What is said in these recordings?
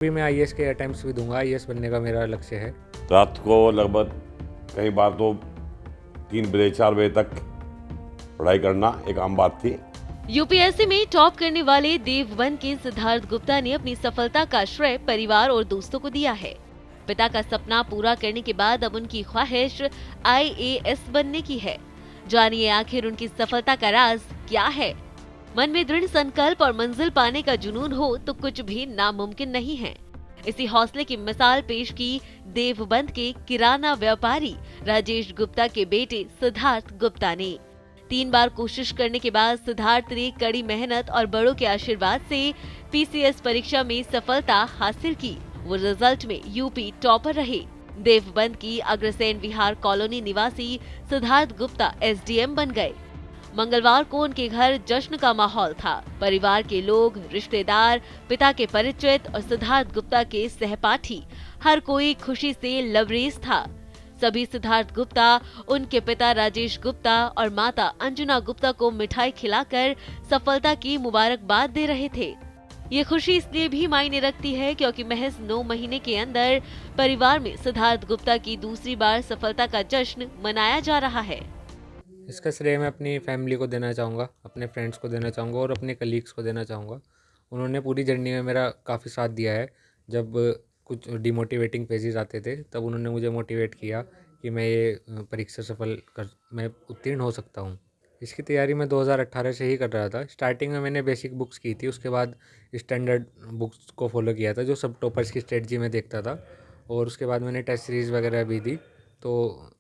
भी मैं आईएएस के अटेम्प्ट्स भी दूंगा। आईएएस बनने का मेरा लक्ष्य है। रात को लगभग कई बार तो 3 बजे 4 बजे तक पढ़ाई करना एक आम बात थी। यूपीएससी में टॉप करने वाले देवबंद के सिद्धार्थ गुप्ता ने अपनी सफलता का श्रेय परिवार और दोस्तों को दिया है। पिता का सपना पूरा करने के बाद अब उनकी ख्वाहिश आईएएस बनने की है। जानिए आखिर उनकी सफलता का राज क्या है। मन में दृढ़ संकल्प और मंजिल पाने का जुनून हो तो कुछ भी नामुमकिन नहीं है। इसी हौसले की मिसाल पेश की देवबंद के किराना व्यापारी राजेश गुप्ता के बेटे सिद्धार्थ गुप्ता ने। 3 बार कोशिश करने के बाद सिद्धार्थ ने कड़ी मेहनत और बड़ों के आशीर्वाद से पीसीएस परीक्षा में सफलता हासिल की। वो रिजल्ट में यूपी टॉपर रहे। देवबंद की अग्रसेन विहार कॉलोनी निवासी सिद्धार्थ गुप्ता एसडीएम बन गए। मंगलवार को उनके घर जश्न का माहौल था। परिवार के लोग, रिश्तेदार, पिता के परिचित और सिद्धार्थ गुप्ता के सहपाठी, हर कोई खुशी से लबरेज था। सभी सिद्धार्थ गुप्ता, उनके पिता राजेश गुप्ता और माता अंजुना गुप्ता को मिठाई खिलाकर सफलता की मुबारकबाद दे रहे थे। ये खुशी इसलिए भी मायने रखती है क्योंकि महज 9 महीने के अंदर परिवार में सिद्धार्थ गुप्ता की दूसरी बार सफलता का जश्न मनाया जा रहा है। इसका श्रेय मैं अपनी फैमिली को देना चाहूँगा, अपने फ्रेंड्स को देना चाहूँगा और अपने कलीग्स को देना चाहूँगा। उन्होंने पूरी जर्नी में मेरा काफ़ी साथ दिया है। जब कुछ डिमोटिवेटिंग फेजेस आते थे तब उन्होंने मुझे मोटिवेट किया कि परीक्षा मैं उत्तीर्ण हो सकता हूँ। इसकी तैयारी मैं 2018 से ही कर रहा था। स्टार्टिंग में मैंने बेसिक बुक्स की थी, उसके बाद स्टैंडर्ड बुक्स को फॉलो किया था जो सब टॉपर्स की स्ट्रेटजी में देखता था, और उसके बाद मैंने टेस्ट सीरीज़ वगैरह भी दी, तो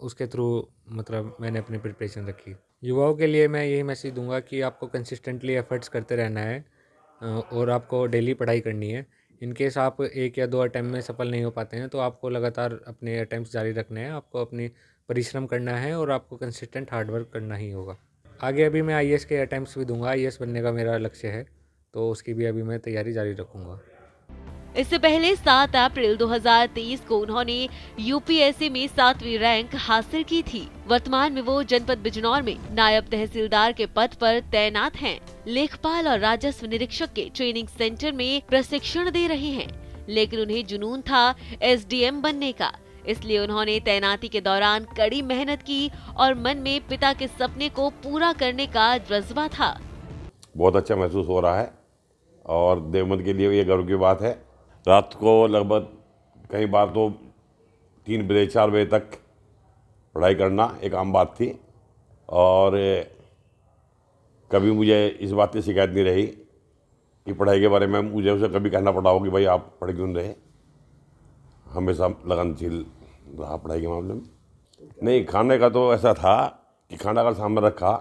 उसके थ्रू मैंने अपनी प्रिपरेशन रखी। युवाओं के लिए मैं यही मैसेज दूंगा कि आपको कंसिस्टेंटली एफर्ट्स करते रहना है और आपको डेली पढ़ाई करनी है। इन केस आप 1 या 2 अटैम्प्ट में सफल नहीं हो पाते हैं तो आपको लगातार अपने अटैम्प्ट्स जारी रखने हैं, आपको अपनी परिश्रम करना है और आपको कंसिस्टेंट हार्ड वर्क करना ही होगा। आगे अभी मैं आईएएस के अटैम्प्ट्स भी दूंगा। आईएएस बनने का मेरा लक्ष्य है, तो उसकी भी अभी मैं तैयारी जारी रखूँगा। इससे पहले 7 अप्रैल 2023 को उन्होंने यूपीएससी में 7वीं रैंक हासिल की थी। वर्तमान में वो जनपद बिजनौर में नायब तहसीलदार के पद पर तैनात हैं। लेखपाल और राजस्व निरीक्षक के ट्रेनिंग सेंटर में प्रशिक्षण दे रहे हैं, लेकिन उन्हें जुनून था एसडीएम बनने का। इसलिए उन्होंने तैनाती के दौरान कड़ी मेहनत की और मन में पिता के सपने को पूरा करने का जज्बा था। बहुत अच्छा महसूस हो रहा है और देवबंद के लिए ये गर्व की बात है। रात को लगभग कई बार तो 3 बजे 4 बजे तक पढ़ाई करना एक आम बात थी और कभी मुझे इस बात की शिकायत नहीं रही कि पढ़ाई के बारे में मुझे उसे कभी कहना पड़ा हो कि भाई आप पढ़ क्यों रहे। हमेशा लगनशील रहा पढ़ाई के मामले में। नहीं, खाने का तो ऐसा था कि खाना अगर सामने रखा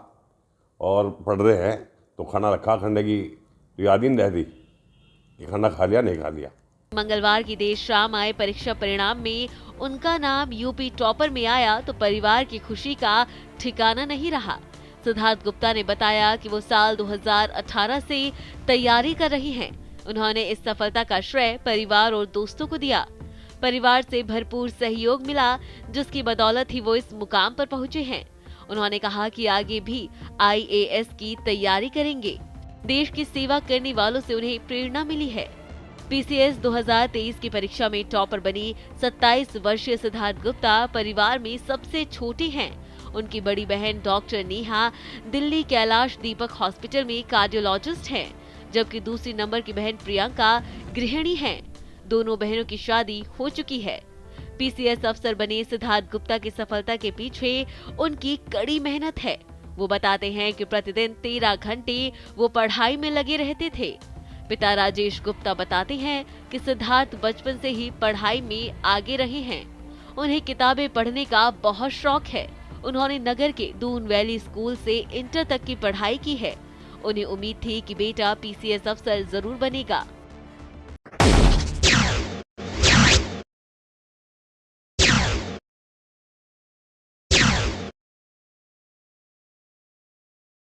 और पढ़ रहे हैं तो खाना रखा, खाने की तो याद ही नहीं रहती कि खाना खा लिया नहीं खा लिया। मंगलवार की देर शाम आए परीक्षा परिणाम में उनका नाम यूपी टॉपर में आया तो परिवार की खुशी का ठिकाना नहीं रहा। सिद्धार्थ गुप्ता ने बताया कि वो साल 2018 से तैयारी कर रही हैं। उन्होंने इस सफलता का श्रेय परिवार और दोस्तों को दिया। परिवार से भरपूर सहयोग मिला, जिसकी बदौलत ही वो इस मुकाम पर पहुंचे हैं। उन्होंने कहा कि आगे भी आईएएस की तैयारी करेंगे। देश की सेवा करने वालों से उन्हें प्रेरणा मिली है। पीसीएस 2023 की परीक्षा में टॉपर बनी 27 वर्षीय सिद्धार्थ गुप्ता परिवार में सबसे छोटे हैं। उनकी बड़ी बहन डॉक्टर नेहा दिल्ली कैलाश दीपक हॉस्पिटल में कार्डियोलॉजिस्ट हैं, जबकि दूसरी नंबर की बहन प्रियंका गृहिणी हैं। दोनों बहनों की शादी हो चुकी है। पीसीएस अफसर बने सिद्धार्थ गुप्ता की सफलता के पीछे उनकी कड़ी मेहनत है। वो बताते हैं कि प्रतिदिन 13 घंटे वो पढ़ाई में लगे रहते थे। पिता राजेश गुप्ता बताते हैं कि सिद्धार्थ बचपन से ही पढ़ाई में आगे रहे हैं। उन्हें किताबें पढ़ने का बहुत शौक है। उन्होंने नगर के दून वैली स्कूल से इंटर तक की पढ़ाई की है। उन्हें उम्मीद थी कि बेटा पीसीएस अफसर जरूर बनेगा।